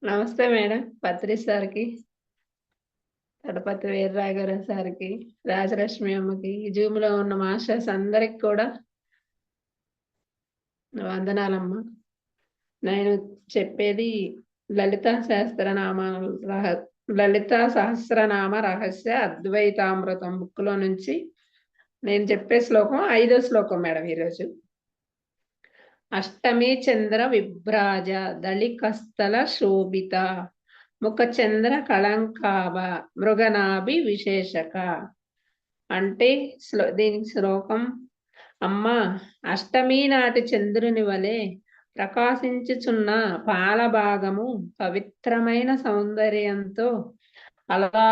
నమస్తే మేడం. పత్రి సార్కి, తడపతి వీర్రాఘవరావు సార్కి, రాజలక్ష్మి అమ్మకి, జూమ్ లో ఉన్న మాస్టర్స్ అందరికి కూడా వందనాలమ్మ. నేను చెప్పేది లలితా సహస్రనామ రహ లలితా సహస్రనామ రహస్య అద్వైతామృతం బుక్ లో నుంచి నేను చెప్పే శ్లోకం 5వ శ్లోకం మేడం. ఈరోజు అష్టమి చంద్ర విభ్రాజ దళికస్థల శోభిత ముఖ చంద్ర కళంకాభ మృగనాభి విశేషక. అంటే దీనికి శ్లోకం, అమ్మ అష్టమి నాటి చంద్రుని వలె ప్రకాశించుచున్న పాలభాగము పవిత్రమైన సౌందర్యంతో అలా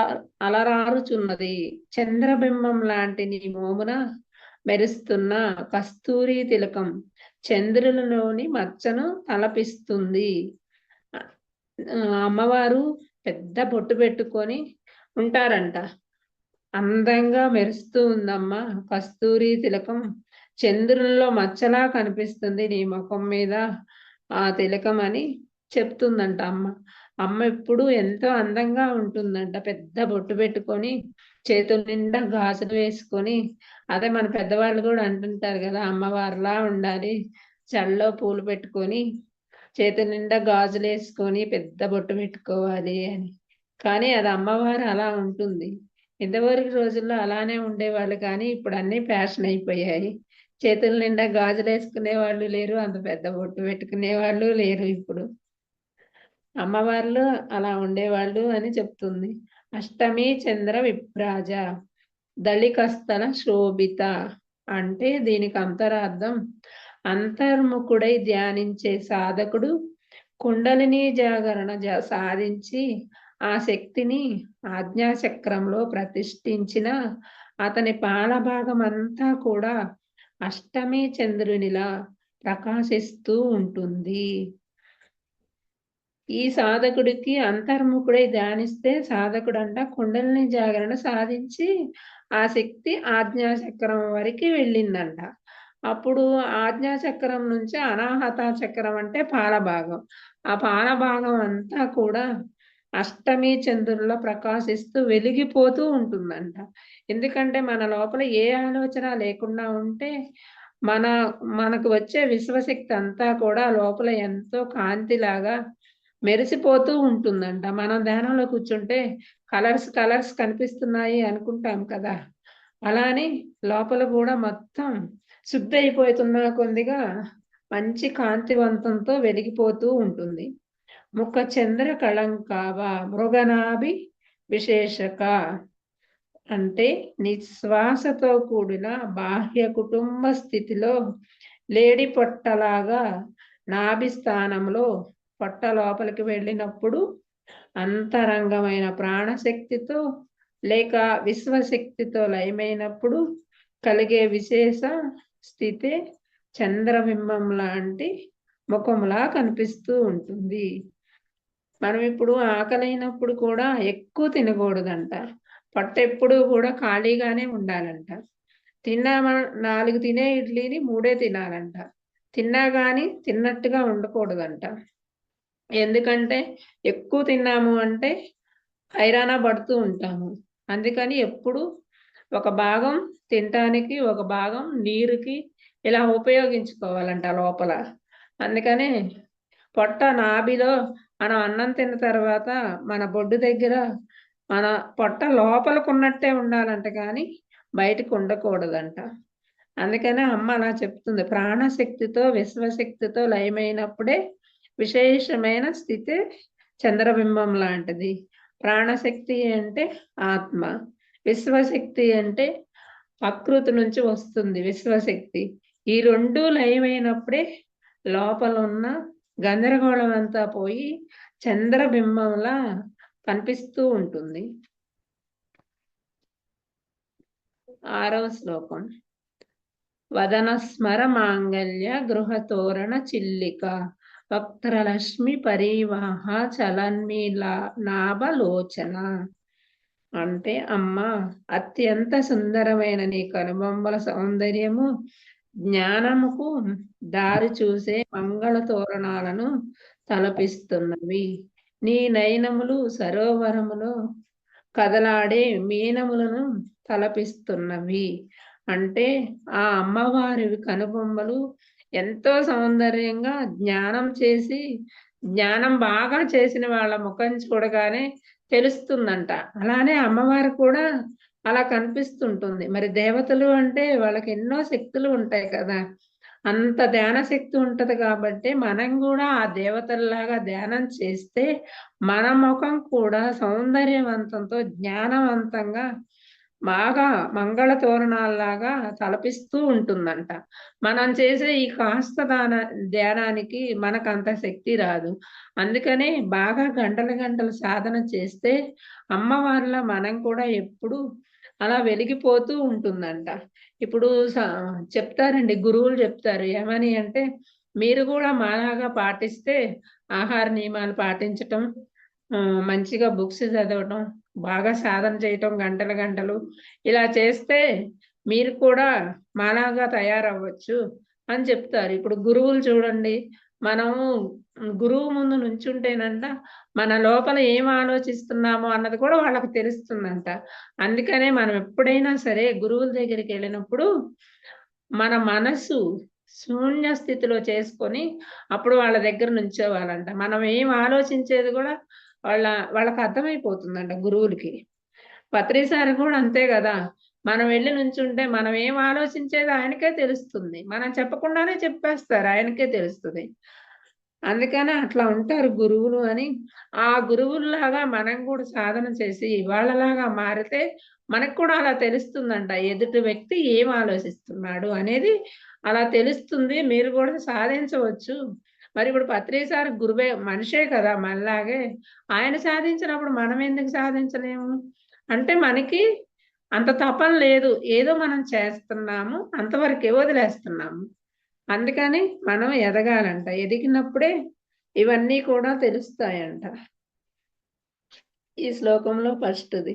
అలరారుచున్నది. చంద్రబింబం లాంటి నీ మోమున మెరుస్తున్న కస్తూరి తిలకం చంద్రులలోని మచ్చను తలపిస్తుంది. అమ్మవారు పెద్ద బొట్టు పెట్టుకొని ఉంటారంట. అందంగా మెరుస్తూ ఉందమ్మా. కస్తూరి తిలకం చంద్రుల్లో మచ్చలా కనిపిస్తుంది నీ ముఖం మీద ఆ తిలకం అని చెప్తుందంట అమ్మ. అమ్మ ఎప్పుడు ఎంతో అందంగా ఉంటుందంట. పెద్ద బొట్టు పెట్టుకొని చేతుల నిండా గాజులు వేసుకొని, అదే మన పెద్దవాళ్ళు కూడా అంటుంటారు కదా, అమ్మవారిలా ఉండాలి, చల్లో పూలు పెట్టుకొని చేతుల నిండా గాజులు వేసుకొని పెద్ద బొట్టు పెట్టుకోవాలి అని. కానీ అది అమ్మవారు అలా ఉంటుంది. ఇంతవరకు రోజుల్లో అలానే ఉండేవాళ్ళు, కానీ ఇప్పుడు అన్ని ఫ్యాషన్ అయిపోయాయి. చేతుల నిండా గాజులు వేసుకునే వాళ్ళు లేరు, అంత పెద్ద బొట్టు పెట్టుకునే వాళ్ళు లేరు. ఇప్పుడు అమ్మవార్లు అలా ఉండేవాళ్ళు అని చెప్తుంది. అష్టమి చంద్ర విభ్రాజ దళికస్థల శోభిత అంటే దీనికి అంతరార్థం, అంతర్ముఖుడై ధ్యానించే సాధకుడు కుండలిని జాగరణ సాధించి ఆ శక్తిని ఆజ్ఞాచక్రంలో ప్రతిష్ఠించిన అతని పాలభాగం అంతా కూడా అష్టమి చంద్రునిలా ప్రకాశిస్తూ ఉంటుంది. ఈ సాధకుడికి అంతర్ముఖుడై ధ్యానిస్తే సాధకుడంట కుండలిని జాగరణ సాధించి ఆ శక్తి ఆజ్ఞాచక్రం వరకు వెళ్ళిందంట. అప్పుడు ఆజ్ఞాచక్రం నుంచి అనాహత చక్రం అంటే పాలభాగం, ఆ పాలభాగం అంతా కూడా అష్టమి చంద్రుల్లో ప్రకాశిస్తూ వెలిగిపోతూ ఉంటుందంట. ఎందుకంటే మన లోపల ఏ ఆలోచన లేకుండా ఉంటే మనకు వచ్చే విశ్వశక్తి అంతా కూడా లోపల ఎంతో కాంతిలాగా మెరిసిపోతూ ఉంటుందంట. మనం ధ్యానంలో కూర్చుంటే కలర్స్ కనిపిస్తున్నాయి అనుకుంటాం కదా, అలానే లోపల కూడా మొత్తం శుద్ధి అయిపోతున్న కొద్దిగా మంచి కాంతివంతంతో వెలిగిపోతూ ఉంటుంది. ముఖ చంద్ర కళంకావ మృగనాభి విశేషక అంటే నిశ్వాసతో కూడిన బాహ్య కుటుంబ స్థితిలో లేడి పొట్టలాగా నాభి స్థానంలో పొట్ట లోపలికి వెళ్ళినప్పుడు అంతరంగమైన ప్రాణశక్తితో లేక విశ్వశక్తితో లయమైనప్పుడు కలిగే విశేష స్థితి చంద్రబింబం లాంటి ముఖంలా కనిపిస్తూ ఉంటుంది. మనం ఇప్పుడు ఆకలైనప్పుడు కూడా ఎక్కువ తినకూడదంట. పొట్ట ఎప్పుడు కూడా ఖాళీగానే ఉండాలంట. తిన్నామా 4 తినే ఇడ్లీని 3 తినాలంట. తిన్నా కానీ తిన్నట్టుగా ఉండకూడదంట. ఎందుకంటే ఎక్కువ తిన్నాము అంటే హైరానా పడుతూ ఉంటాము. అందుకని ఎప్పుడు ఒక భాగం తినటానికి, ఒక భాగం నీరుకి ఇలా ఉపయోగించుకోవాలంట లోపల. అందుకనే పొట్ట నాభిలో మనం అన్నం తిన్న తర్వాత మన బొడ్డు దగ్గర మన పొట్ట లోపలకు ఉన్నట్టే ఉండాలంట, కానీ బయటకు ఉండకూడదంట. అందుకనే అమ్మ అలా చెప్తుంది, ప్రాణశక్తితో విశ్వశక్తితో లయమైనప్పుడే విశేషమైన స్థితి చంద్రబింబం లాంటిది. ప్రాణశక్తి అంటే ఆత్మ, విశ్వశక్తి అంటే ప్రకృతి నుంచి వస్తుంది విశ్వశక్తి. ఈ రెండు లయమైనప్పుడే లోపల ఉన్న గందరగోళం అంతా పోయి చంద్రబింబంలా కనిపిస్తూ ఉంటుంది. 6వ శ్లోకం, వదన స్మర మాంగళ్య గృహతోరణ చిల్లిక వక్త్రలక్ష్మి పరివాహ చలన్మీలాభలోచన అంటే అమ్మ అత్యంత సుందరమైన నీ కనుబొమ్మల సౌందర్యము జ్ఞానముకు దారి చూసే మంగళ తోరణాలను తలపిస్తున్నవి. నీ నయనములు సరోవరములో కదలాడే మీనములను తలపిస్తున్నవి. అంటే ఆ అమ్మవారి కనుబొమ్మలు ఎంతో సౌందర్యంగా జ్ఞానం బాగా చేసిన వాళ్ళ ముఖం చూడగానే తెలుస్తుందంట. అలానే అమ్మవారు కూడా అలా కనిపిస్తుంటుంది. మరి దేవతలు అంటే వాళ్ళకి ఎన్నో శక్తులు ఉంటాయి కదా! అంత ధ్యాన శక్తి ఉంటది కాబట్టి మనం కూడా ఆ దేవతల్లాగా ధ్యానం చేస్తే మన ముఖం కూడా సౌందర్యవంతంతో జ్ఞానవంతంగా బాగా మంగళ తోరణాల్లాగా తలపిస్తూ ఉంటుందంట. మనం చేసే ఈ కాస్త ధ్యానానికి మనకంత శక్తి రాదు. అందుకనే బాగా గంటలు గంటలు సాధన చేస్తే అమ్మవారిలా మనం కూడా ఎప్పుడు అలా వెలిగిపోతూ ఉంటుందంట. ఇప్పుడు చెప్తారండి, గురువులు చెప్తారు. ఏమని అంటే, మీరు కూడా మాలాగా పాటిస్తే ఆహార నియమాలు పాటించటం, మంచిగా బుక్స్ చదవటం, బాగా సాధన చేయటం గంటలు గంటలు ఇలా చేస్తే మీరు కూడా మాలాగా తయారవ్వచ్చు అని చెప్తారు. ఇప్పుడు గురువులు చూడండి, మనము గురువు ముందు నుంచుంటేనంట మన లోపల ఏం ఆలోచిస్తున్నామో అన్నది కూడా వాళ్ళకి తెలుస్తుందంట. అందుకనే మనం ఎప్పుడైనా సరే గురువుల దగ్గరికి వెళ్ళినప్పుడు మన మనసు శూన్య స్థితిలో చేసుకొని అప్పుడు వాళ్ళ దగ్గర నుంచోవాలంట. మనం ఏం ఆలోచించేది కూడా వాళ్ళకి అర్థమైపోతుందంట గురువులకి. పత్రిసారి కూడా అంతే కదా! మనం వెళ్ళి నుంచుంటే మనం ఏం ఆలోచించేది ఆయనకే తెలుస్తుంది. మనం చెప్పకుండానే చెప్పేస్తారు, ఆయనకే తెలుస్తుంది. అందుకనే అట్లా ఉంటారు గురువులు అని. ఆ గురువుల్లాగా మనం కూడా సాధన చేసి వాళ్ళలాగా మారితే మనకు కూడా అలా తెలుస్తుందంట. ఎదుటి వ్యక్తి ఏం ఆలోచిస్తున్నాడు అనేది అలా తెలుస్తుంది. మీరు కూడా సాధించవచ్చు. మరి ఇప్పుడు పత్రిసారి గురువే, మనిషే కదా మనలాగే. ఆయన సాధించినప్పుడు మనం ఎందుకు సాధించలేము? అంటే మనకి అంత తపన లేదు. ఏదో మనం చేస్తున్నాము. అంతవరకే వదిలేస్తున్నాము. అందుకని మనం ఎదగాలంట. ఎదిగినప్పుడే ఇవన్నీ కూడా తెలుస్తాయంట. ఈ శ్లోకంలో ఫస్ట్‌ది.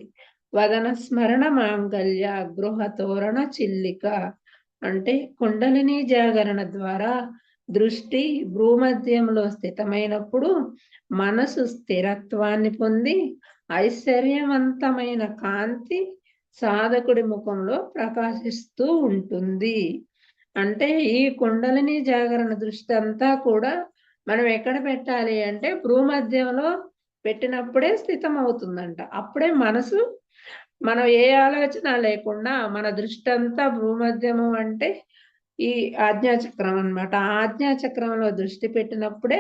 వదన స్మరణ మాంగళ్య గృహ తోరణ చిల్లిక. అంటే కుండలిని జాగరణ ద్వారా దృష్టి భూమధ్యంలో స్థితమైనప్పుడు మనసు స్థిరత్వాన్ని పొంది ఐశ్వర్యవంతమైన కాంతి సాధకుడి ముఖంలో ప్రకాశిస్తూ ఉంటుంది. అంటే ఈ కుండలిని జాగరణ దృష్టి అంతా కూడా మనం ఎక్కడ పెట్టాలి అంటే భూమధ్యంలో పెట్టినప్పుడే స్థితం అవుతుందంట. అప్పుడే మనసు, మనం ఏ ఆలోచన లేకుండా మన దృష్టి అంతా భూమధ్యము అంటే ఈ ఆజ్ఞాచక్రం అన్నమాట. ఆజ్ఞాచక్రంలో దృష్టి పెట్టినప్పుడే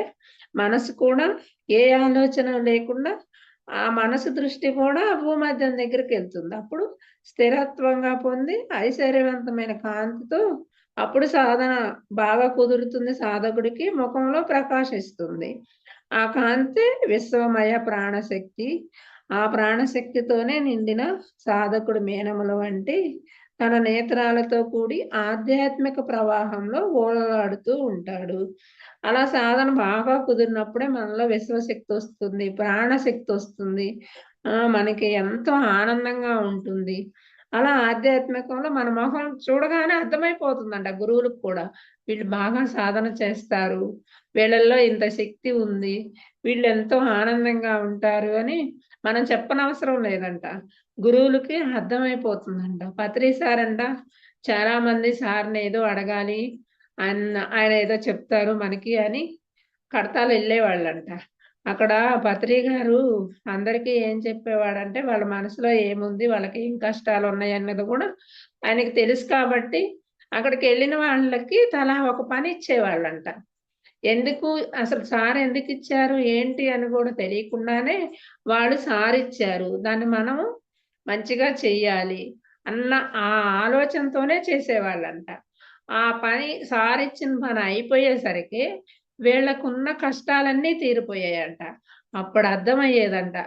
మనసు కూడా ఏ ఆలోచన లేకుండా ఆ మనసు దృష్టి కూడా భూమధ్యం దగ్గరికి వెళ్తుంది. అప్పుడు స్థిరత్వంగా పొంది ఐశ్వర్యవంతమైన కాంతితో అప్పుడు సాధన బాగా కుదురుతుంది. సాధకుడికి ముఖంలో ప్రకాశిస్తుంది. ఆ కాంతి విశ్వమయ ప్రాణశక్తి. ఆ ప్రాణశక్తితోనే నిండిన సాధకుడు మేనముల వంటి తన నేత్రాలతో కూడి ఆధ్యాత్మిక ప్రవాహంలో ఓలలాడుతూ ఉంటాడు. అలా సాధన బాగా కుదిరినప్పుడే మనలో విశ్వశక్తి వస్తుంది, ప్రాణశక్తి వస్తుంది. మనకి ఎంతో ఆనందంగా ఉంటుంది. అలా ఆధ్యాత్మికంలో మన మొహం చూడగానే అర్థమైపోతుందంట గురువులకు కూడా. వీళ్ళు బాగా సాధన చేస్తారు. వీళ్ళల్లో ఇంత శక్తి ఉంది. వీళ్ళెంతో ఆనందంగా ఉంటారు అని మనం చెప్పనవసరం లేదంట. గురువులకి అర్థమైపోతుందంట. పత్రి సారంట చాలా మంది సార్‌ని ఏదో అడగాలి, ఆయన ఏదో చెప్తారు మనకి అని కడతాలు వెళ్ళేవాళ్ళంట. అక్కడ పత్రి గారు అందరికీ ఏం చెప్పేవాడంటే వాళ్ళ మనసులో ఏముంది, వాళ్ళకి ఏం కష్టాలు ఉన్నాయన్నది కూడా ఆయనకి తెలుసు కాబట్టి అక్కడికెళ్ళిన వాళ్ళకి తలా ఒక పని ఇచ్చేవాళ్ళంట. ఎందుకు అసలు సార్ ఎందుకిచ్చారు, ఏంటి అని కూడా తెలియకుండానే వాళ్ళు సారిచ్చారు. దాన్ని మనము మంచిగా చెయ్యాలి అన్న ఆ ఆలోచనతోనే చేసేవాళ్ళంట. ఆ పని సారిచ్చిన పని అయిపోయేసరికి వీళ్ళకున్న కష్టాలన్నీ తీరిపోయాయంట. అప్పుడు అర్థమయ్యేదంట.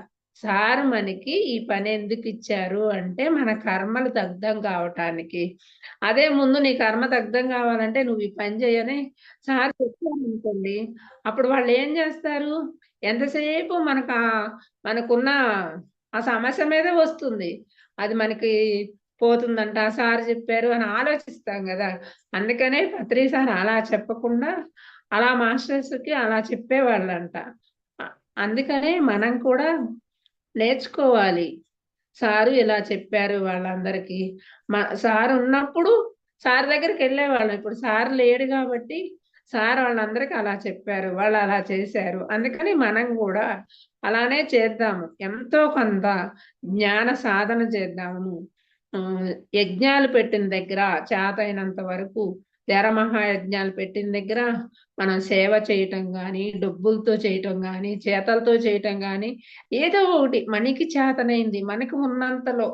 సారు మనకి ఈ పని ఎందుకిచ్చారు అంటే మన కర్మలు దగ్ధం కావటానికి. అదే ముందు నీ కర్మ దగ్ధం కావాలంటే నువ్వు ఈ పని చెయ్యని సార్ చెప్పారనుకోండి, అప్పుడు వాళ్ళేం జేస్తారు? ఎంతసేపు మనకున్న ఆ సమస్య మీదే వస్తుంది. అది మనకి పోతుందంట, సార్ చెప్పారు అని ఆలోచిస్తాం గదా! అందుకనే పత్రి సార్ అలా చెప్పకుండా, అలా మాస్టర్స్‌కి అలా చెప్పేవాళ్ళంట. అందుకనే మనం కూడా నేర్చుకోవాలి. సారు ఇలా చెప్పారు వాళ్ళందరికీ. సార్ ఉన్నప్పుడు సార్ దగ్గరికి వెళ్ళేవాళ్ళం. ఇప్పుడు సార్ లేడు కాబట్టి సార్ వాళ్ళందరికీ అలా చెప్పారు. వాళ్ళు అలా చేశారు. అందుకని మనం కూడా అలానే చేద్దాము. ఎంతో కొంత జ్ఞాన సాధన చేద్దాము. యజ్ఞాలు పెట్టిన దగ్గర చేతైనంత వరకు మహాయజ్ఞాలు పెట్టిన దగ్గర మనం సేవ చేయటం కానీ, డబ్బులతో చేయటం కానీ, చేతలతో చేయటం కానీ, ఏదో ఒకటి మనకి చేతనైంది మనకు ఉన్నంతలో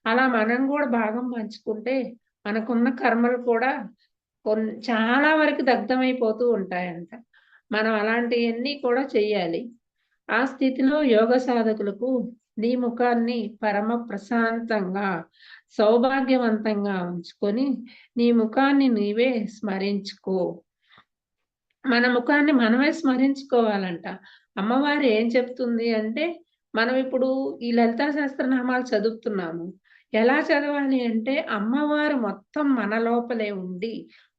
అలా మనం కూడా భాగం పంచుకుంటే మనకున్న కర్మలు కూడా చాలా వరకు దగ్ధమైపోతూ ఉంటాయంట. మనం అలాంటివన్నీ కూడా చెయ్యాలి. ఆ స్థితిలో యోగ సాధకులకు నీ ముఖాన్ని పరమ ప్రశాంతంగా సౌభాగ్యవంతంగా ఉంచుకొని నీ ముఖాన్ని నీవే స్మరించుకో. మన ముఖాన్ని మనమే స్మరించుకోవాలంట. అమ్మవారు ఏం చెప్తుంది అంటే, మనం ఇప్పుడు ఈ లలితా సహస్రనామాలు చదువుతున్నాము. ఎలా చదవాలి అంటే, అమ్మవారు మొత్తం మన లోపలే ఉండి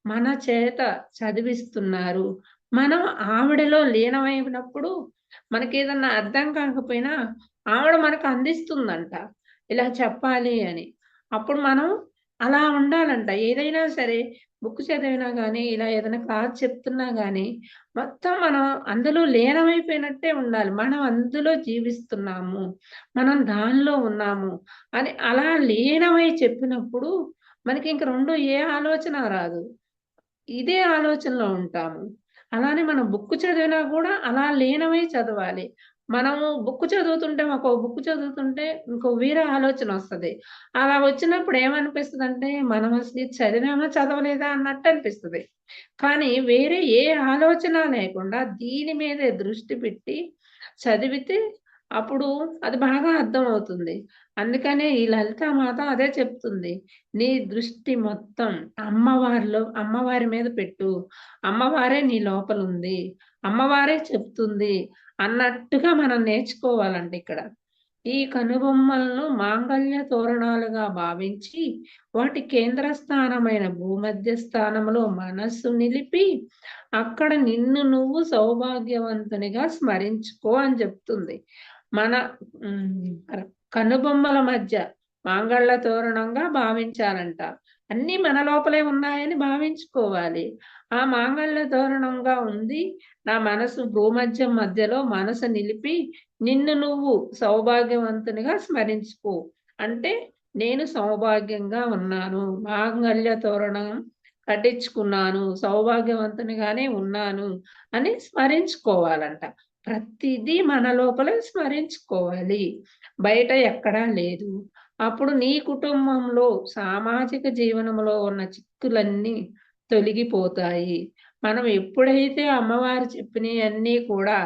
మన చేత చదివిస్తున్నారు. మనం ఆవిడలో లీనమైనప్పుడు మనకేదన్నా అర్థం కాకపోయినా ఆవిడ మనకు అందిస్తుందంట. ఇలా చెప్పాలి అని. అప్పుడు మనం అలా ఉండాలంట. ఏదైనా సరే బుక్ చదివినా గానీ, ఇలా ఏదైనా క్లాస్ చెప్తున్నా గానీ, మొత్తం మనం అందులో లీనమైపోయినట్టే ఉండాలి. మనం అందులో జీవిస్తున్నాము. మనం దానిలో ఉన్నాము అని అలా లీనమై చెప్పినప్పుడు మనకింక 2 ఏ ఆలోచన రాదు. ఇదే ఆలోచనలో ఉంటాము. అలానే మనం బుక్ చదివినా కూడా అలా లీనమై చదవాలి. మనము బుక్ చదువుతుంటే ఇంకో వేరే ఆలోచనొస్తది. అలా వచ్చినప్పుడు ఏమనిపిస్తదంటే, మనం అసలు ఇది చదివామా, చదవలేదా అన్నట్టు అనిపిస్తది. కానీ వేరే ఏ ఆలోచన లేకుండా దీని మీదే దృష్టి పెట్టి చదివితే అప్పుడు అది బాగా అర్థమవుతుంది. అందుకనే ఈ లలితామాత అదే చెప్తుంది. నీ దృష్టి మొత్తం అమ్మవారి మీద పెట్టు. అమ్మవారే నీ లోపలుంది. అమ్మవారే చెప్తుంది అన్నట్టుగా మనం నేర్చుకోవాలంట ఇక్కడ. ఈ కనుబొమ్మలను మాంగళ్య తోరణాలుగా భావించి వాటి కేంద్ర స్థానమైన భూమధ్య స్థానంలో మనస్సు నిలిపి అక్కడ నిన్ను నువ్వు సౌభాగ్యవంతునిగా స్మరించుకో అని చెప్తుంది. మన కనుబొమ్మల మధ్య మాంగళ్య తోరణంగా భావించాలంట. అన్నీ మన లోపలే ఉన్నాయని భావించుకోవాలి. ఆ మాంగళ్య తోరణంగా ఉంది నా మనసు భూమధ్యం మధ్యలో మనసు నిలిపి నిన్ను నువ్వు సౌభాగ్యవంతునిగా స్మరించుకో. అంటే నేను సౌభాగ్యంగా ఉన్నాను. మాంగళ్య తోరణం కట్టించుకున్నాను. సౌభాగ్యవంతునిగానే ఉన్నాను అని స్మరించుకోవాలంట. ప్రతిదీ మన లోపలే స్మరించుకోవాలి. బయట ఎక్కడా లేదు. అప్పుడు నీ కుటుంబంలో సామాజిక జీవనంలో ఉన్న చిక్కులన్నీ తొలగిపోతాయి. మనం ఎప్పుడైతే అమ్మవారు చెప్పినయన్నీ కూడా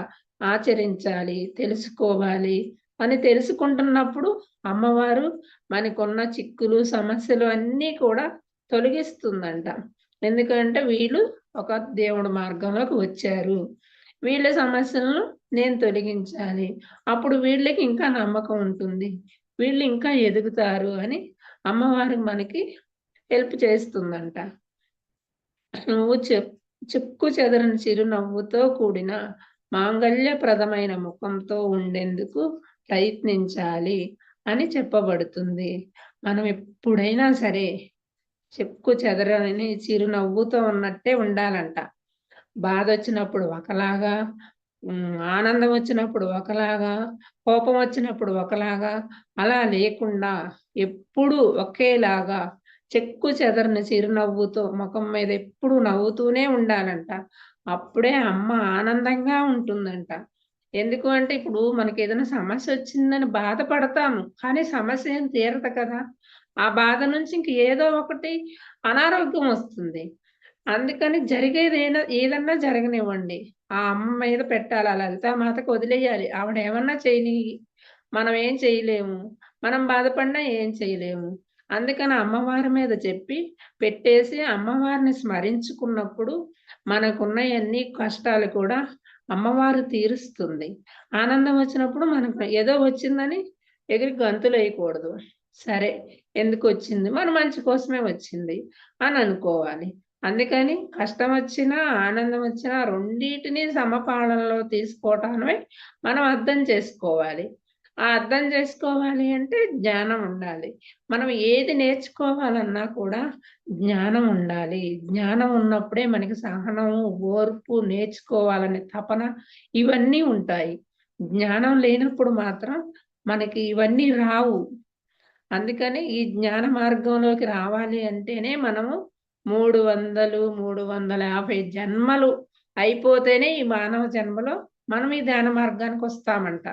ఆచరించాలి, తెలుసుకోవాలి అని తెలుసుకుంటున్నప్పుడు అమ్మవారు మనకున్న చిక్కులు, సమస్యలు అన్నీ కూడా తొలగిస్తుందంట. ఎందుకంటే వీళ్ళు ఒక దేవుడి మార్గంలోకి వచ్చారు. వీళ్ళ సమస్యలను నేను తొలగించాలి. అప్పుడు వీళ్ళకి ఇంకా నమ్మకం ఉంటుంది. వీళ్ళు ఇంకా ఎదుగుతారు అని అమ్మవారు మనకి హెల్ప్ చేస్తుందంట. నువ్వు చెక్కు చెదరని చిరునవ్వుతో కూడిన మాంగళ్యప్రదమైన ముఖంతో ఉండేందుకు ప్రయత్నించాలి అని చెప్పబడుతుంది. మనం ఎప్పుడైనా సరే చెక్కు చెదరని చిరునవ్వుతో ఉన్నట్టే ఉండాలంట. బాధ వచ్చినప్పుడు ఒకలాగా, ఆనందం వచ్చినప్పుడు ఒకలాగా, కోపం వచ్చినప్పుడు ఒకలాగా, అలా లేకుండా ఎప్పుడూ ఒకేలాగా చెక్కు చెదరని చిరునవ్వుతో ముఖం మీద ఎప్పుడు నవ్వుతూనే ఉండాలంట. అప్పుడే అమ్మ ఆనందంగా ఉంటుందంట. ఎందుకు అంటే ఇప్పుడు మనకి ఏదైనా సమస్య వచ్చిందని బాధపడతాము. కానీ సమస్య ఏం తీరదు కదా! ఆ బాధ నుంచి ఇంక ఏదో ఒకటి అనారోగ్యం వస్తుంది. అందుకని ఏదన్నా జరగనివ్వండి. ఆ అమ్మ మీద పెట్టాలి. ఆ లలితామాతకు వదిలేయాలి. ఆవిడేమన్నా చేయని. మనం ఏం చేయలేము. మనం బాధపడినా ఏం చేయలేము. అందుకని అమ్మవారి మీద చెప్పి పెట్టేసి అమ్మవారిని స్మరించుకున్నప్పుడు మనకున్నయన్ని కష్టాలు కూడా అమ్మవారు తీరుస్తుంది. ఆనందం వచ్చినప్పుడు మనకు ఏదో వచ్చిందని ఎగిరి గంతులేయకూడదు. సరే ఎందుకొచ్చింది? మన మంచి కోసమే వచ్చింది అని అనుకోవాలి. అందుకని కష్టం వచ్చినా, ఆనందం వచ్చినా రెండిటిని సమపాళనలో తీసుకోవటాన్ని మనం అర్థం చేసుకోవాలి. ఆ అర్థం చేసుకోవాలి అంటే జ్ఞానం ఉండాలి. మనం ఏది నేర్చుకోవాలన్నా కూడా జ్ఞానం ఉండాలి. జ్ఞానం ఉన్నప్పుడే మనకి సహనము, ఓర్పు, నేర్చుకోవాలనే తపన ఇవన్నీ ఉంటాయి. జ్ఞానం లేనప్పుడు మాత్రం మనకి ఇవన్నీ రావు. అందుకని ఈ జ్ఞాన మార్గంలోకి రావాలి అంటేనే మనము 300, 350 జన్మలు అయిపోతేనే ఈ మానవ జన్మలో మనం ఈ ధ్యాన మార్గానికొస్తామంట.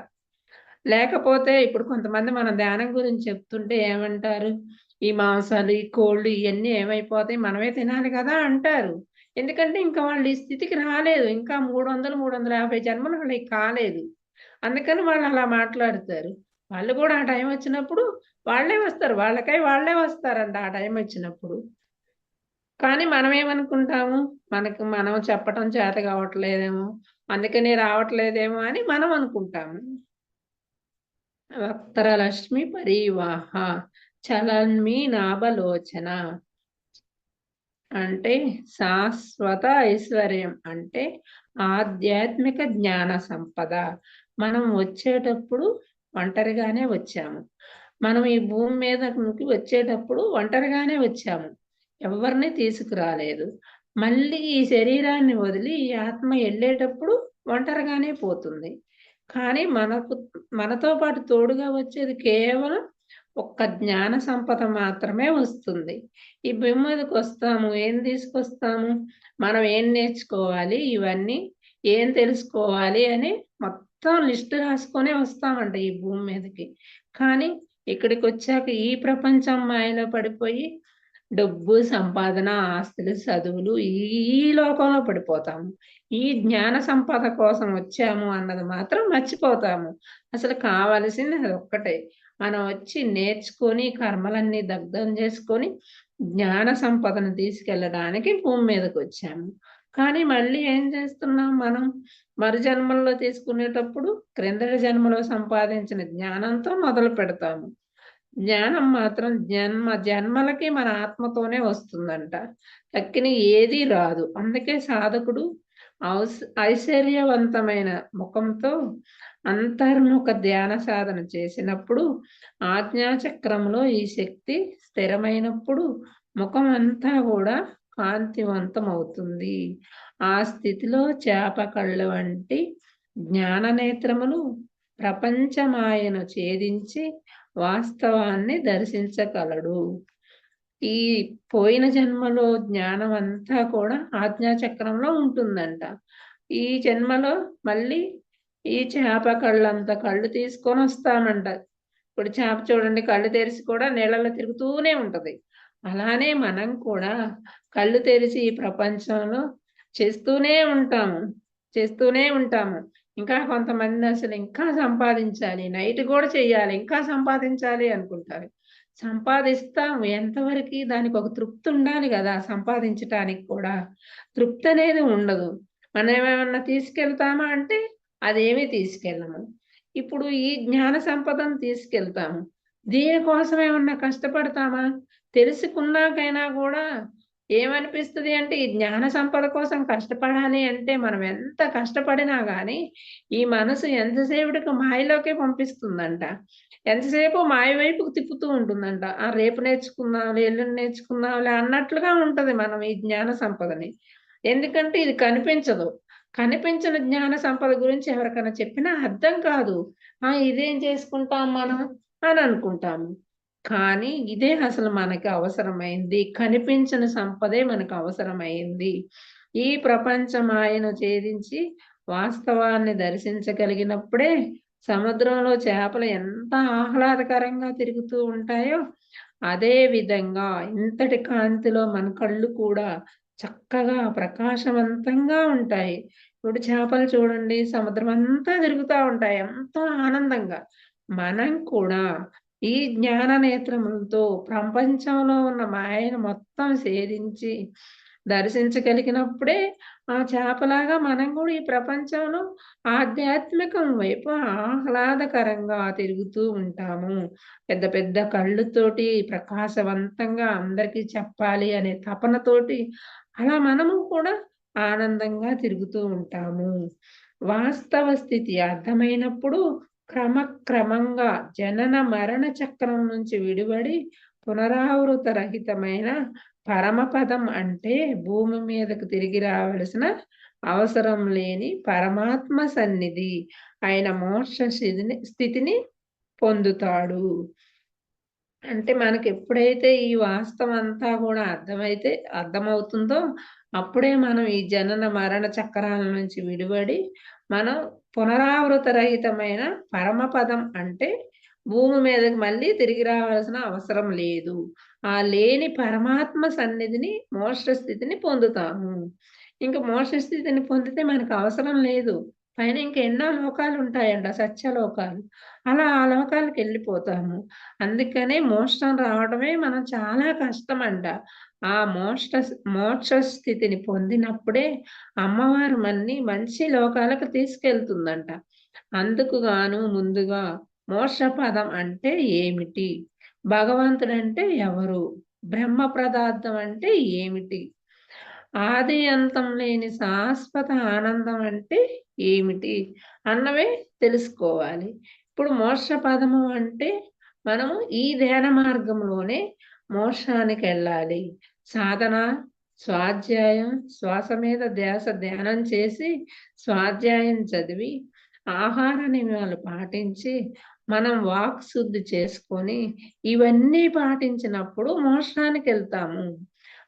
లేకపోతే ఇప్పుడు కొంతమంది మన ధ్యానం గురించి చెప్తుంటే ఏమంటారు? ఈ మాంసాలు, ఈ కోళ్ళు ఇయన్నీ ఏమైపోతాయి? మనమే తినాలి కదా అంటారు. ఎందుకంటే ఇంకా వాళ్ళు ఈ స్థితికి రాలేదు. ఇంకా 300, 350 జన్మలు వాళ్ళకి కాలేదు. అందుకని వాళ్ళు అలా మాట్లాడుతారు. వాళ్ళు కూడా ఆ టైం వచ్చినప్పుడు వాళ్ళే వస్తారు. వాళ్ళకై వాళ్ళే వస్తారంట ఆ టైం వచ్చినప్పుడు. కానీ మనమేమనుకుంటాము? మనం చెప్పటం చేత కావట్లేదేమో, అందుకని రావట్లేదేమో అని మనం అనుకుంటాము. వక్త్రలక్ష్మి పరీవాహ చలన్మి నాభలోచన అంటే శాశ్వత ఐశ్వర్యం అంటే ఆధ్యాత్మిక జ్ఞాన సంపద. మనం వచ్చేటప్పుడు ఒంటరిగానే వచ్చాము. మనం ఈ భూమి మీదకి వచ్చేటప్పుడు ఒంటరిగానే వచ్చాము. ఎవరిని తీసుకురాలేదు. మళ్ళీ ఈ శరీరాన్ని వదిలి ఈ ఆత్మ ఎళ్ళేటప్పుడు ఒంటరిగానే పోతుంది. కానీ మనతో పాటు తోడుగా వచ్చేది కేవలం ఒక్క జ్ఞాన సంపద మాత్రమే వస్తుంది. ఈ భూమి మీదకొస్తాము. ఏం తీసుకొస్తాము? మనం ఏం నేర్చుకోవాలి? ఇవన్నీ ఏం తెలుసుకోవాలి అని మొత్తం లిస్ట్ రాసుకొనే వస్తామంట ఈ భూమి మీదకి. కానీ ఇక్కడికొచ్చాక ఈ ప్రపంచం మాయలో పడిపోయి డబ్బు, సంపాదన, ఆస్తులు, చదువులు ఈ లోకంలో పడిపోతాము. ఈ జ్ఞాన సంపద కోసం వచ్చాము అన్నది మాత్రం మర్చిపోతాము. అసలు కావాల్సింది అదొక్కటే. మనం వచ్చి నేర్చుకొని కర్మలన్నీ దగ్ధం చేసుకొని జ్ఞాన సంపదను తీసుకెళ్ళడానికి భూమి మీదకొచ్చాము. కానీ మళ్ళీ ఏం చేస్తున్నాం మనం? మరు జన్మల్లో తీసుకునేటప్పుడు క్రిందటి జన్మలో సంపాదించిన జ్ఞానంతో మొదలు పెడతాము. జ్ఞానం మాత్రం జన్మలకి మన ఆత్మతోనే వస్తుందంట. తక్కిన ఏదీ రాదు. అందుకే సాధకుడు ఐశ్వర్యవంతమైన ముఖంతో అంతర్ముఖ ధ్యాన సాధన చేసినప్పుడు ఆజ్ఞాచక్రంలో ఈ శక్తి స్థిరమైనప్పుడు ముఖం అంతా కూడా కాంతివంతమవుతుంది. ఆ స్థితిలో చేప కళ్ళు వంటి జ్ఞాన నేత్రములు ప్రపంచమాయను ఛేదించి వాస్తవాన్ని దర్శించగలడు. ఈ పోయిన జన్మలో జ్ఞానం అంతా కూడా ఆజ్ఞాచక్రంలో ఉంటుందంట. ఈ జన్మలో మళ్ళీ ఈ చేప కళ్ళంత కళ్ళు తీసుకొని వస్తామంట. ఇప్పుడు చేప చూడండి కళ్ళు తెరిచి కూడా నీళ్ళలో తిరుగుతూనే ఉంటది. అలానే మనం కూడా కళ్ళు తెరిచి ఈ ప్రపంచంలో చేస్తూనే ఉంటాము. చేస్తూనే ఉంటాము. ఇంకా కొంతమంది అసలు ఇంకా సంపాదించాలి. నైట్ కూడా చెయ్యాలి. ఇంకా సంపాదించాలి అనుకుంటారు. సంపాదిస్తాము. ఎంతవరకి దానికి ఒక తృప్తి ఉండాలి గదా! సంపాదించటానికి కూడా. తృప్తి అనేది ఉండదు. మనం ఏమన్నా తీసుకెళ్తామా అంటే అదేమీ తీసుకెళ్ళము. ఇప్పుడు ఈ జ్ఞాన సంపదను తీసుకెళ్తాము. దీనికోసం ఏమన్నా కష్టపడతామా? తెలుసుకున్నాకైనా కూడా ఏమనిపిస్తది అంటే, ఈ జ్ఞాన సంపద కోసం కష్టపడాలి అంటే మనం ఎంత కష్టపడినా గానీ, ఈ మనసు ఎంతసేపటికి మాయలోకే పంపిస్తుందంట. ఎంతసేపు మాయ వైపుకు తిప్పుతూ ఉంటుందంట. రేపు నేర్చుకుందాంలే, ఎల్లుండి నేర్చుకుందాంలే అన్నట్లుగా ఉంటది మనం ఈ జ్ఞాన సంపదని. ఎందుకంటే ఇది కనిపించదు. కనిపించిన జ్ఞాన సంపద గురించి ఎవరికైనా చెప్పినా అర్థం కాదు. ఇదేం చేసుకుంటాం మనం అని అనుకుంటాము. కానీ ఇదే అసలు మనకి అవసరమైంది. కనిపించిన సంపదే మనకు అవసరమైంది. ఈ ప్రపంచ మాయను ఛేదించి వాస్తవాన్ని దర్శించగలిగినప్పుడే సముద్రంలో చేపలు ఎంత ఆహ్లాదకరంగా తిరుగుతూ ఉంటాయో, అదే విధంగా ఇంతటి కాంతిలో మన కళ్ళు కూడా చక్కగా ప్రకాశవంతంగా ఉంటాయి. ఇప్పుడు చేపలు చూడండి సముద్రం అంతా తిరుగుతా ఉంటాయి. ఎంతో ఆనందంగా. మనం కూడా ఈ జ్ఞాన నేత్రములతో ప్రపంచంలో ఉన్న మాయను మొత్తం ఛేదించి దర్శించగలిగినప్పుడే ఆ చేపలాగా మనం కూడా ఈ ప్రపంచంలో ఆధ్యాత్మికం వైపు ఆహ్లాదకరంగా తిరుగుతూ ఉంటాము. పెద్ద పెద్ద కళ్ళుతోటి ప్రకాశవంతంగా అందరికీ చెప్పాలి అనే తపనతోటి అలా మనము కూడా ఆనందంగా తిరుగుతూ ఉంటాము. వాస్తవ స్థితి అర్థమైనప్పుడు క్రమక్రమంగా జనన మరణ చక్రం నుంచి విడివడి పునరావృత రహితమైన పరమపదం అంటే భూమి మీదకు తిరిగి రావలసిన అవసరం లేని పరమాత్మ సన్నిధి ఆయన మోక్ష స్థితిని పొందుతాడు. అంటే మనకెప్పుడైతే ఈ వాస్తవం అంతా కూడా అర్థమవుతుందో అప్పుడే మనం ఈ జనన మరణ చక్రాల నుంచి విడివడి మనం పునరావృత రహితమైన పరమపదం అంటే భూమి మీదకి మళ్ళీ తిరిగి రావాల్సిన అవసరం లేదు. ఆ లేని పరమాత్మ సన్నిధిని మోక్ష స్థితిని పొందుతాము. ఇంక మోక్ష స్థితిని పొందితే మనకు అవసరం లేదు. పైన ఇంకెన్నో లోకాలు ఉంటాయంట, సత్యలోకాలు. అలా ఆ లోకాలకు వెళ్ళిపోతాము. అందుకనే మోక్షం రావడమే మనం చాలా కష్టమంట. ఆ మోక్ష స్థితిని పొందినప్పుడే అమ్మవారు మన్ని మంచి లోకాలకు తీసుకెళ్తుందంట. అందుకు గాను ముందుగా మోక్ష పదం అంటే ఏమిటి? భగవంతుడంటే ఎవరు? బ్రహ్మ పదార్థం అంటే ఏమిటి? ఆది అంతం లేని శాశ్వత ఆనందం అంటే ఏమిటి అన్నవే తెలుసుకోవాలి. ఇప్పుడు మోక్ష పదము అంటే మనము ఈ ధ్యాన మార్గంలోనే మోక్షానికి వెళ్ళాలి. సాధన, స్వాధ్యాయం, శ్వాస మీద ధ్యానం చేసి స్వాధ్యాయం చదివి ఆహార నియమాలు పాటించి మనం వాక్ శుద్ధి చేసుకొని ఇవన్నీ పాటించినప్పుడు మోక్షానికి వెళ్తాము.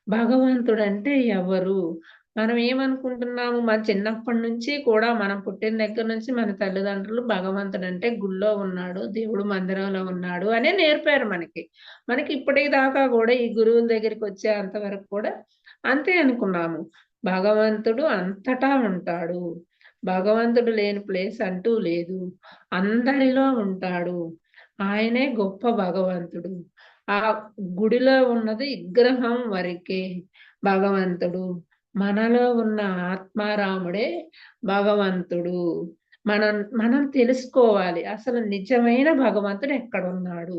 భగవంతుడంటే ఎవరు? మనం ఏమనుకుంటున్నాము, మన చిన్నప్పటి నుంచి కూడా మనం పుట్టిన దగ్గర నుంచి మన తల్లిదండ్రులు భగవంతుడంటే గుళ్ళో ఉన్నాడు, దేవుడు మందిరంలో ఉన్నాడు అనే నేర్పారు మనకి. మనకి ఇప్పటికి దాకా కూడా ఈ గురువుల దగ్గరికి వచ్చేంత వరకు కూడా అంతే అనుకున్నాము. భగవంతుడు అంతటా ఉంటాడు. భగవంతుడు లేని ప్లేస్ అంటూ లేదు. అందరిలో ఉంటాడు. ఆయనే గొప్ప భగవంతుడు. ఆ గుడిలో ఉన్నది విగ్రహం వరకే భగవంతుడు. మనలో ఉన్న ఆత్మారాముడే భగవంతుడు. మనం తెలుసుకోవాలి అసలు నిజమైన భగవంతుడు ఎక్కడున్నాడు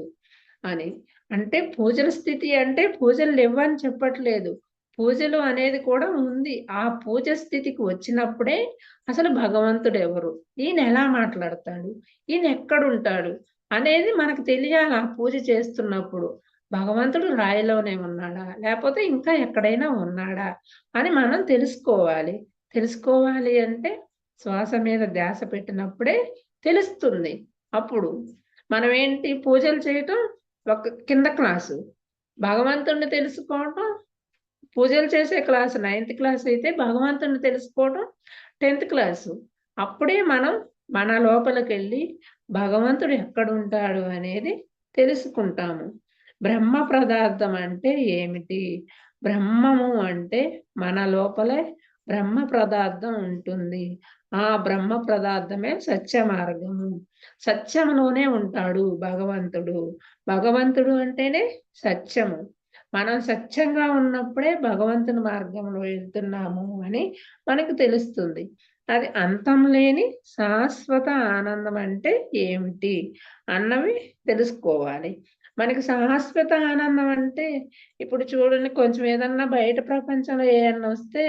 అని. అంటే పూజల స్థితి అంటే పూజలు లేవని చెప్పట్లేదు. పూజలు అనేది కూడా ఉంది. ఆ పూజ స్థితికి వచ్చినప్పుడే అసలు భగవంతుడు ఎవరు? ఈయన ఎలా మాట్లాడతాడు? ఈయన ఎక్కడుంటాడు? అనేది మనకు తెలియాలి ఆ పూజ చేస్తున్నప్పుడు. భగవంతుడు రాయిలోనే ఉన్నాడా? లేకపోతే ఇంకా ఎక్కడైనా ఉన్నాడా? అని మనం తెలుసుకోవాలి. తెలుసుకోవాలి అంటే శ్వాస మీద ధ్యాస పెట్టినప్పుడే తెలుస్తుంది. అప్పుడు మనం ఏంటి పూజలు చేయటం ఒక కింద క్లాసు. భగవంతుడిని తెలుసుకోవటం పూజలు చేసే క్లాసు 9th క్లాస్ అయితే భగవంతుడిని తెలుసుకోవడం 10th క్లాసు. అప్పుడే మనం మన లోపలికెళ్ళి భగవంతుడు ఎక్కడుంటాడు అనేది తెలుసుకుంటాము. బ్రహ్మ పదార్థం అంటే ఏమిటి? బ్రహ్మము అంటే మన లోపలే బ్రహ్మ పదార్థం ఉంటుంది. ఆ బ్రహ్మ పదార్థమే సత్య మార్గము. సత్యములోనే ఉంటాడు భగవంతుడు. భగవంతుడు అంటేనే సత్యము. మనం సత్యంగా ఉన్నప్పుడే భగవంతుని మార్గంలో వెళ్తున్నాము అని మనకు తెలుస్తుంది. అది అంతం లేని శాశ్వత ఆనందం అంటే ఏమిటి అన్నవి తెలుసుకోవాలి. మనకి శాశ్వత ఆనందం అంటే ఇప్పుడు చూడండి, కొంచెం ఏదన్నా బయట ప్రపంచంలో ఏదన్నా వస్తే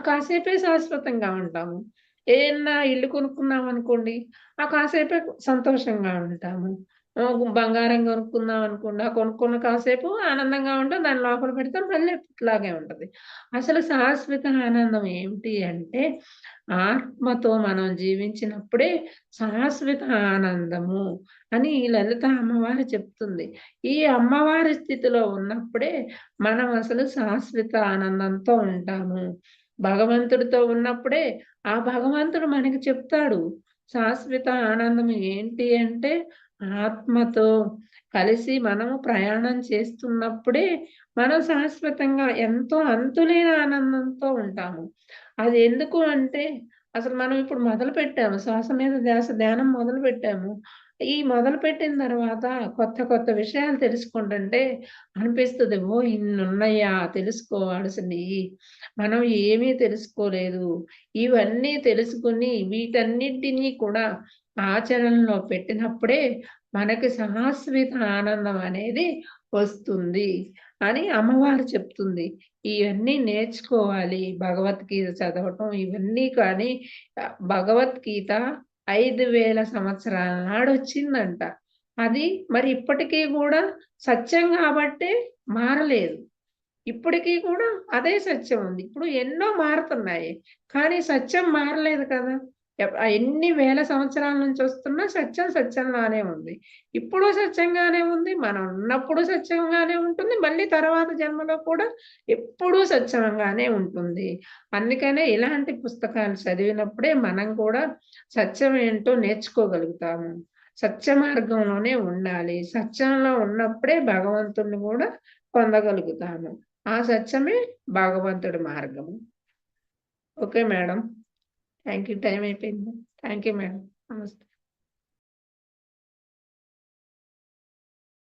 కాసేపే శాశ్వతంగా ఉంటాము. ఏదన్నా ఇల్లు కొనుక్కున్నాం అనుకోండి, కాసేపే సంతోషంగా ఉంటాము. బంగారం కొనుక్కుందాం అనుకోండి, కొనుక్కున్న కాసేపు ఆనందంగా ఉంటాం. దాన్ని లోపల పెడతాం, మళ్ళీ ఇట్లాగే ఉంటది. అసలు శాశ్వత ఆనందం ఏమిటి అంటే ఆత్మతో మనం జీవించినప్పుడే శాశ్వత ఆనందము అని ఈ లలిత అమ్మవారు చెప్తుంది. ఈ అమ్మవారి స్థితిలో ఉన్నప్పుడే మనం అసలు శాశ్వత ఆనందంతో ఉంటాము. భగవంతుడితో ఉన్నప్పుడే ఆ భగవంతుడు మనకి చెప్తాడు. శాశ్వత ఆనందం ఏంటి అంటే ఆత్మతో కలిసి మనము ప్రయాణం చేస్తున్నప్పుడే మనం శాశ్వతంగా ఎంతో అంతులేని ఆనందంతో ఉంటాము. అది ఎందుకు అంటే అసలు మనం ఇప్పుడు మొదలుపెట్టాము. శ్వాస మీద ధ్యానం మొదలుపెట్టాము. ఈ మొదలుపెట్టిన తర్వాత కొత్త కొత్త విషయాలు తెలుసుకుంటుంటే అనిపిస్తది. ఓహ్! ఇన్నున్నయ్యా తెలుసుకోవాల్సినయి. మనం ఏమీ తెలుసుకోలేదు. ఇవన్నీ తెలుసుకొని వీటన్నిటిని కూడా ఆచరణలో పెట్టినప్పుడే మనకి శాశ్వత ఆనందం అనేది వస్తుంది అని అమ్మవారు చెప్తుంది. ఇవన్నీ నేర్చుకోవాలి. భగవద్గీత చదవటం ఇవన్నీ కానీ భగవద్గీత 5000 సంవత్సరాల నాడొచ్చిందంట. అది మరి ఇప్పటికి గూడా సత్యం గాబట్టే మారలేదు. ఇప్పటికి కూడా అదే సత్యం ఉంది. ఇప్పుడు ఎన్నో మారుతున్నాయి. కానీ సత్యం మారలేదు కదా! ఎన్ని వేల సంవత్సరాల నుంచి వస్తున్నా సత్యం సత్యంగానే ఉంది. ఇప్పుడు సత్యంగానే ఉంది. మనం ఉన్నప్పుడు సత్యంగానే ఉంటుంది. మళ్ళీ తర్వాత జన్మలో కూడా ఎప్పుడూ సత్యంగానే ఉంటుంది. అందుకనే ఇలాంటి పుస్తకాలు చదివినప్పుడే మనం కూడా సత్యం ఏంటో నేర్చుకోగలుగుతాము. సత్య మార్గంలోనే ఉండాలి. సత్యంలో ఉన్నప్పుడే భగవంతుడిని కూడా పొందగలుగుతాము. ఆ సత్యమే భగవంతుడి మార్గము. Okay madam. Thank you. Time అయిపోయింది. Thank you madam. నమస్తే.